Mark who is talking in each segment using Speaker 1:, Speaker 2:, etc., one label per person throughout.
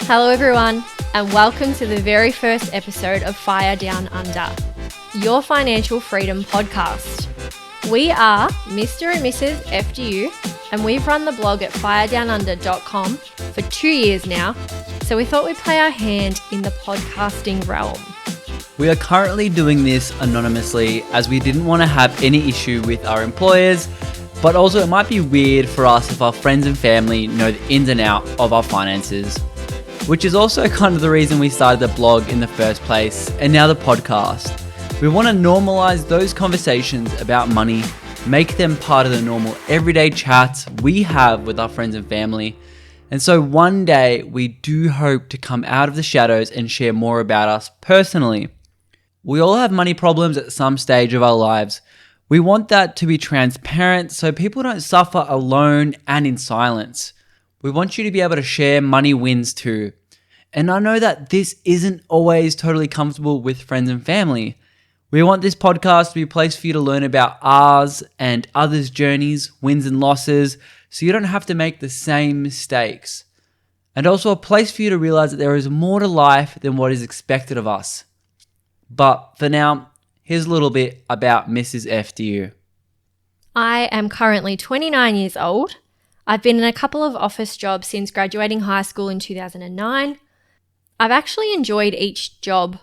Speaker 1: Hello everyone, and welcome to the very first episode of Fire Down Under, your financial freedom podcast. We are Mr and Mrs Fdu, and we've run the blog at firedownunder.com for 2 years now, so we thought we'd play our hand in the podcasting realm.
Speaker 2: We are currently doing this anonymously as we didn't want to have any issue with our employers, but also it might be weird for us if our friends and family know the ins and outs of our finances, which is also kind of the reason we started the blog in the first place and now the podcast. We want to normalize those conversations about money, make them part of the normal everyday chats we have with our friends and family. And so one day we do hope to come out of the shadows and share more about us personally. We all have money problems at some stage of our lives. We want that to be transparent so people don't suffer alone and in silence. We want you to be able to share money wins too. And I know that this isn't always totally comfortable with friends and family. We want this podcast to be a place for you to learn about ours and others' journeys, wins and losses, so you don't have to make the same mistakes. And also a place for you to realize that there is more to life than what is expected of us. But for now, here's a little bit about Mrs Fdu.
Speaker 1: I am currently 29 years old. I've been in a couple of office jobs since graduating high school in 2009. I've actually enjoyed each job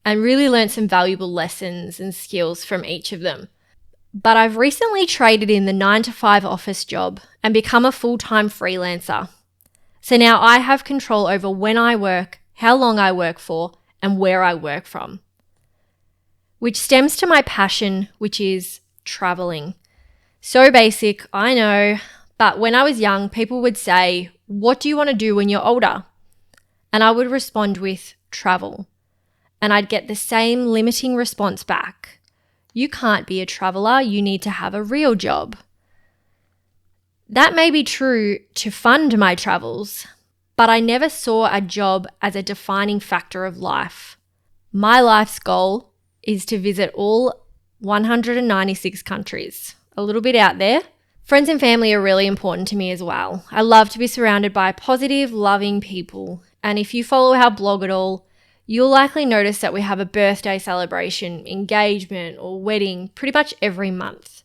Speaker 1: and really learned some valuable lessons and skills from each of them. But I've recently traded in the 9-to-5 office job and become a full-time freelancer. So now I have control over when I work, how long I work for, and where I work from. Which stems to my passion, which is traveling. So basic, I know. But when I was young, people would say, "What do you want to do when you're older?" And I would respond with travel. And I'd get the same limiting response back. "You can't be a traveler, you need to have a real job." That may be true to fund my travels, but I never saw a job as a defining factor of life. My life's goal is to visit all 196 countries. A little bit out there. Friends and family are really important to me as well. I love to be surrounded by positive, loving people. And if you follow our blog at all, you'll likely notice that we have a birthday celebration, engagement, or wedding pretty much every month.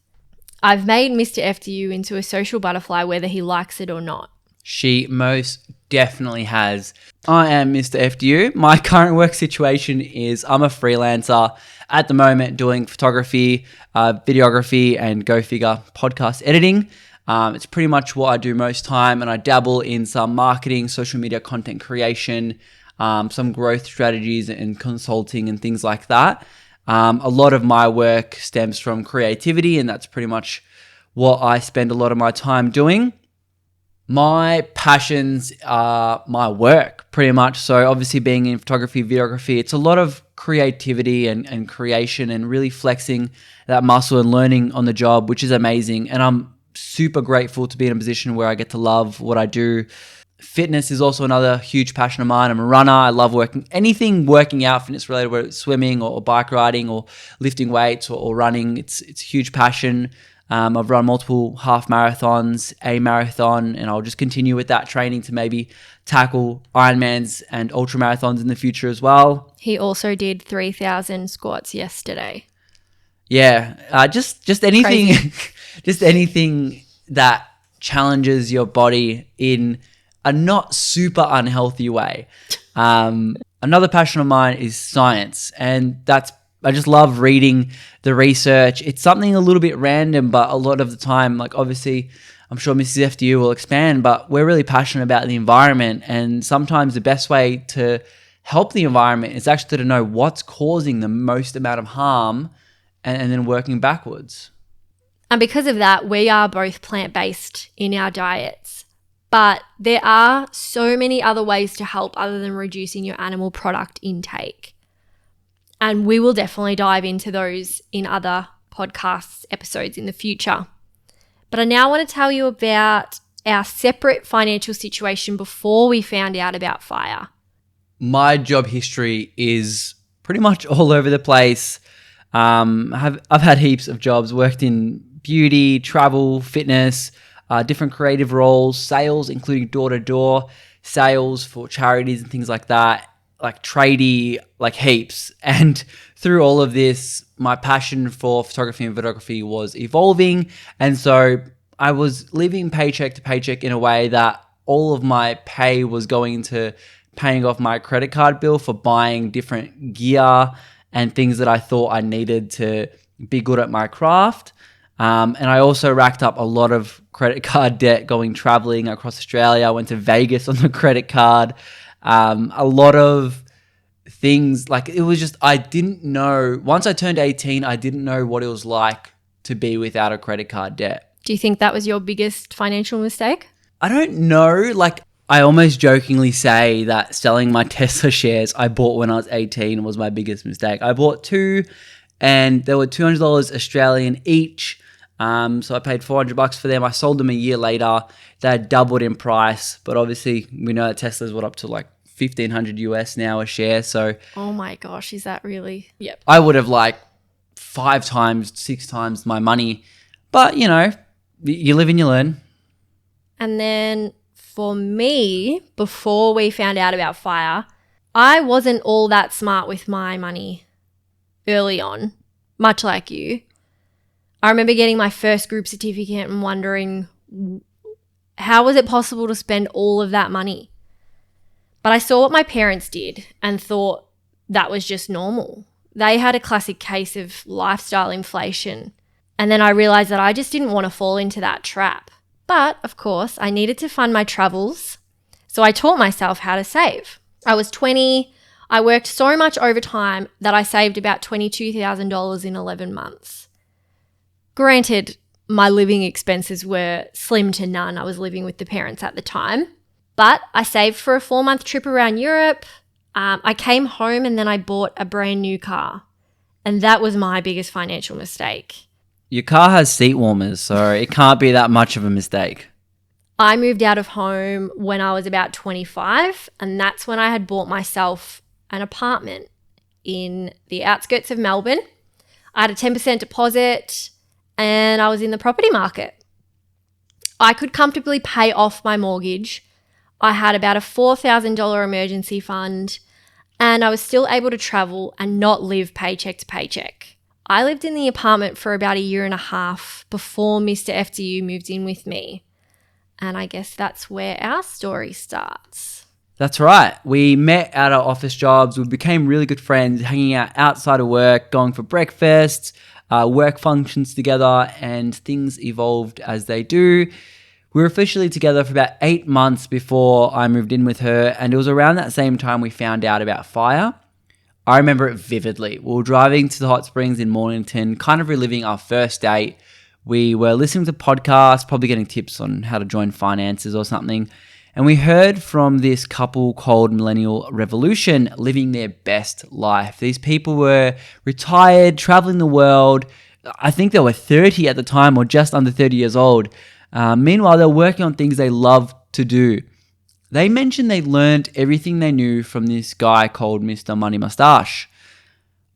Speaker 1: I've made Mr Fdu into a social butterfly whether he likes it or not.
Speaker 2: She most definitely has. I am Mr Fdu. My current work situation is I'm a freelancer at the moment doing photography, videography, and go figure podcast editing. It's pretty much what I do most time, and I dabble in some marketing, social media content creation, some growth strategies and consulting and things like that. A lot of my work stems from creativity, and that's pretty much what I spend a lot of my time doing. My passions are my work, pretty much. So obviously being in photography, videography, it's a lot of creativity and creation and really flexing that muscle and learning on the job, which is amazing. And I'm super grateful to be in a position where I get to love what I do. Fitness is also another huge passion of mine. I'm a runner. I love anything working out, fitness related, whether it's swimming or bike riding or lifting weights or running. It's a huge passion. I've run multiple half marathons, a marathon, and I'll just continue with that training to maybe tackle Ironmans and ultra marathons in the future as well.
Speaker 1: He also did 3,000 squats yesterday.
Speaker 2: Yeah, just anything, just anything that challenges your body in a not super unhealthy way. Another passion of mine is science, and I just love reading the research. It's something a little bit random, but a lot of the time, like obviously, I'm sure Mrs Fdu will expand, but we're really passionate about the environment. And sometimes the best way to help the environment is actually to know what's causing the most amount of harm and then working backwards.
Speaker 1: And because of that, we are both plant-based in our diets. But there are so many other ways to help other than reducing your animal product intake. And we will definitely dive into those in other podcast episodes in the future. But I now want to tell you about our separate financial situation before we found out about FIRE.
Speaker 2: My job history is pretty much all over the place. I've had heaps of jobs, worked in beauty, travel, fitness, different creative roles, sales, including door-to-door, sales for charities and things like that, like tradie, like heaps. And through all of this, my passion for photography and videography was evolving. And so I was living paycheck to paycheck in a way that all of my pay was going into paying off my credit card bill for buying different gear and things that I thought I needed to be good at my craft. And I also racked up a lot of credit card debt going traveling across Australia. I went to Vegas on the credit card. A lot of things, like it was just, I didn't know. Once I turned 18, I didn't know what it was like to be without a credit card debt.
Speaker 1: Do you think that was your biggest financial mistake?
Speaker 2: I don't know. Like, I almost jokingly say that selling my Tesla shares I bought when I was 18 was my biggest mistake. I bought two and they were $200 Australian each. So I paid $400 for them. I sold them a year later. They had doubled in price, but obviously we know that Tesla's what, up to like 1,500 US now a share. So
Speaker 1: oh my gosh, is that really? Yep.
Speaker 2: I would have like 5 times, 6 times my money. But you know, you live and you learn.
Speaker 1: And then for me, before we found out about FIRE, I wasn't all that smart with my money early on, much like you. I remember getting my first group certificate and wondering, how was it possible to spend all of that money? But I saw what my parents did and thought that was just normal. They had a classic case of lifestyle inflation. And then I realized that I just didn't want to fall into that trap. But, of course, I needed to fund my travels, so I taught myself how to save. I was 20. I worked so much overtime that I saved about $22,000 in 11 months. Granted, my living expenses were slim to none. I was living with the parents at the time. But I saved for a 4-month trip around Europe. I came home and then I bought a brand new car. And that was my biggest financial mistake.
Speaker 2: Your car has seat warmers, so it can't be that much of a mistake.
Speaker 1: I moved out of home when I was about 25, and that's when I had bought myself an apartment in the outskirts of Melbourne. I had a 10% deposit, and I was in the property market. I could comfortably pay off my mortgage. I had about a $4,000 emergency fund, and I was still able to travel and not live paycheck to paycheck. I lived in the apartment for about 1.5 years before Mr Fdu moved in with me. And I guess that's where our story starts.
Speaker 2: That's right. We met at our office jobs. We became really good friends, hanging out outside of work, going for breakfast, work functions together, and things evolved as they do. We were officially together for about 8 months before I moved in with her, and it was around that same time we found out about FIRE. I remember it vividly. We were driving to the hot springs in Mornington, kind of reliving our first date. We were listening to podcasts, probably getting tips on how to join finances or something. And we heard from this couple called Millennial Revolution living their best life. These people were retired, traveling the world. I think they were 30 at the time or just under 30 years old. Meanwhile, they were working on things they loved to do. They mentioned they learned everything they knew from this guy called Mr. Money Mustache.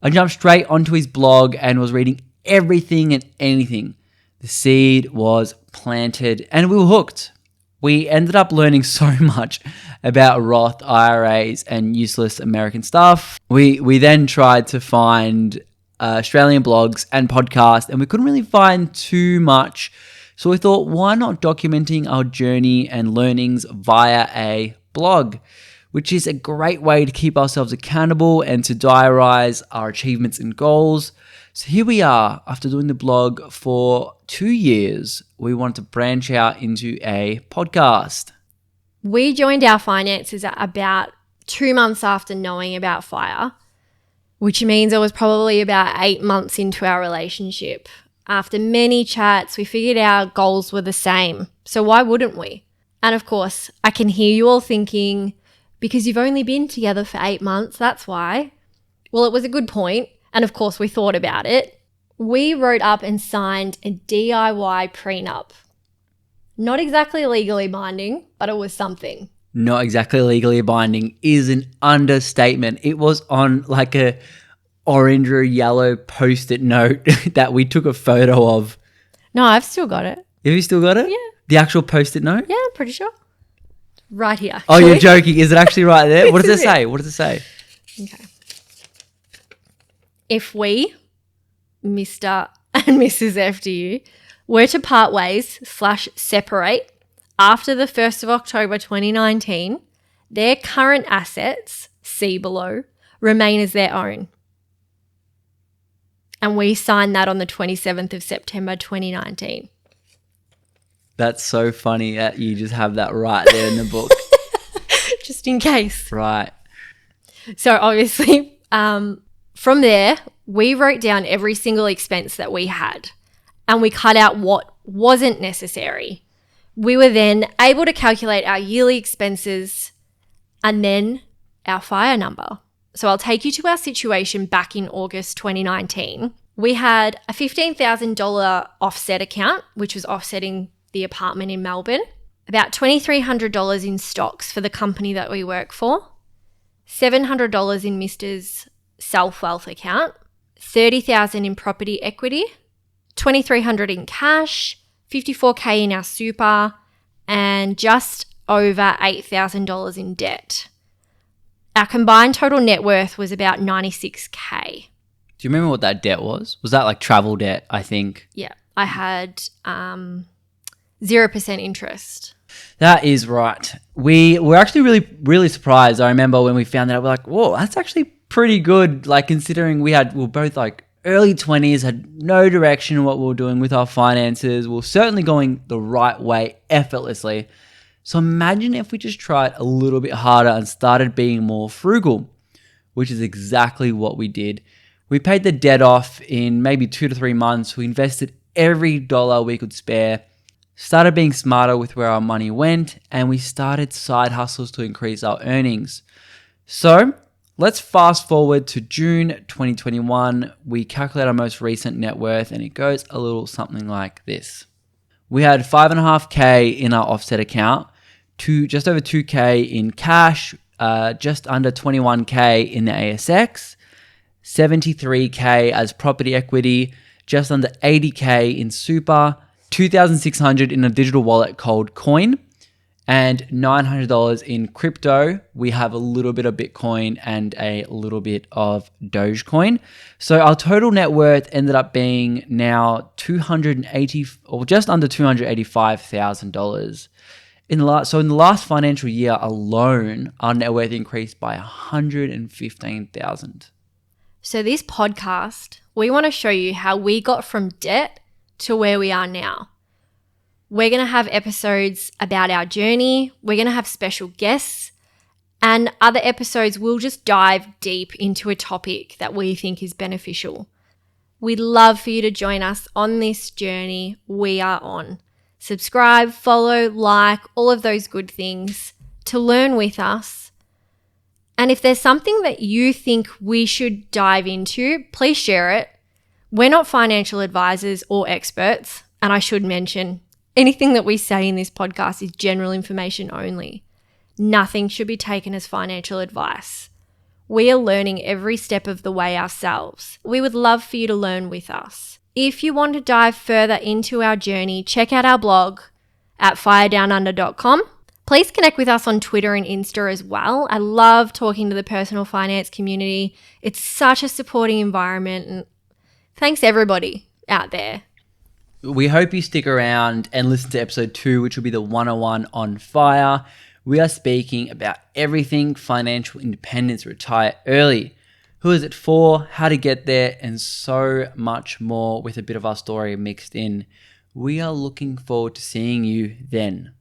Speaker 2: I jumped straight onto his blog and was reading everything and anything. The seed was planted and we were hooked. We ended up learning so much about Roth IRAs and useless American stuff. We then tried to find Australian blogs and podcasts, and we couldn't really find too much. So we thought, why not documenting our journey and learnings via a blog, which is a great way to keep ourselves accountable and to diarize our achievements and goals. So here we are, after doing the blog for 2 years, we wanted to branch out into a podcast.
Speaker 1: We joined our finances at about 2 months after knowing about FIRE, which means it was probably about 8 months into our relationship. After many chats, we figured our goals were the same. So why wouldn't we? And of course, I can hear you all thinking, because you've only been together for 8 months, that's why. Well, it was a good point. And of course, we thought about it. We wrote up and signed a DIY prenup. Not exactly legally binding, but it was something.
Speaker 2: Not exactly legally binding is an understatement. It was on like a orange or yellow post-it note that we took a photo of.
Speaker 1: No, I've still got it.
Speaker 2: Have you still got it?
Speaker 1: Yeah.
Speaker 2: The actual post-it note?
Speaker 1: Yeah, I'm pretty sure. right here.
Speaker 2: Oh, you're joking. Is it actually right there? What does
Speaker 1: This
Speaker 2: it
Speaker 1: is
Speaker 2: say? What does it say?
Speaker 1: Okay. If we, Mr. and Mrs. FDU, were to part ways / separate after the 1st of October 2019, their current assets, see below, remain as their own. And we signed that on the 27th of September 2019.
Speaker 2: That's so funny that you just have that right there in the book.
Speaker 1: Just in case.
Speaker 2: Right.
Speaker 1: So obviously, from there, we wrote down every single expense that we had and we cut out what wasn't necessary. We were then able to calculate our yearly expenses and then our FIRE number. So I'll take you to our situation back in August 2019. We had a $15,000 offset account, which was offsetting the apartment in Melbourne, about $2,300 in stocks for the company that we work for, $700 in Mr's self-wealth account, $30,000 in property equity, $2,300 in cash, $54K in our super, and just over $8,000 in debt. Our combined total net worth was about $96K.
Speaker 2: Do you remember what that debt was? Was that like travel debt, I think?
Speaker 1: Yeah, I had 0% interest.
Speaker 2: That is right. We were actually really surprised. I remember when we found that, we're like, whoa, that's actually pretty good. Like considering we were both like early 20s, had no direction in what we were doing with our finances. We were certainly going the right way effortlessly. So imagine if we just tried a little bit harder and started being more frugal, which is exactly what we did. We paid the debt off in maybe 2 to 3 months. We invested every dollar we could spare, started being smarter with where our money went, and we started side hustles to increase our earnings. So let's fast forward to June 2021. We calculate our most recent net worth and it goes a little something like this. We had $5.5K in our offset account, just over $2K in cash, just under $21K in the ASX, $73K as property equity, just under $80K in super, $2,600 in a digital wallet called Coin, and $900 in crypto. We have a little bit of Bitcoin and a little bit of Dogecoin. So our total net worth ended up being now just under $285,000. In the last financial year alone, our net worth increased by $115,000.
Speaker 1: So this podcast, we want to show you how we got from debt to where we are now. We're going to have episodes about our journey. We're going to have special guests, and other episodes we'll just dive deep into a topic that we think is beneficial. We'd love for you to join us on this journey we are on. Subscribe, follow, like, all of those good things to learn with us. And if there's something that you think we should dive into, please share it. We're not financial advisors or experts, and I should mention, anything that we say in this podcast is general information only. Nothing should be taken as financial advice. We are learning every step of the way ourselves. We would love for you to learn with us. If you want to dive further into our journey, check out our blog at firedownunder.com. Please connect with us on Twitter and Insta as well. I love talking to the personal finance community. It's such a supporting environment, and thanks everybody out there.
Speaker 2: We hope you stick around and listen to episode 2, which will be the 101 on FIRE. We are speaking about everything financial independence, retire early. Who is it for, how to get there, and so much more with a bit of our story mixed in. We are looking forward to seeing you then.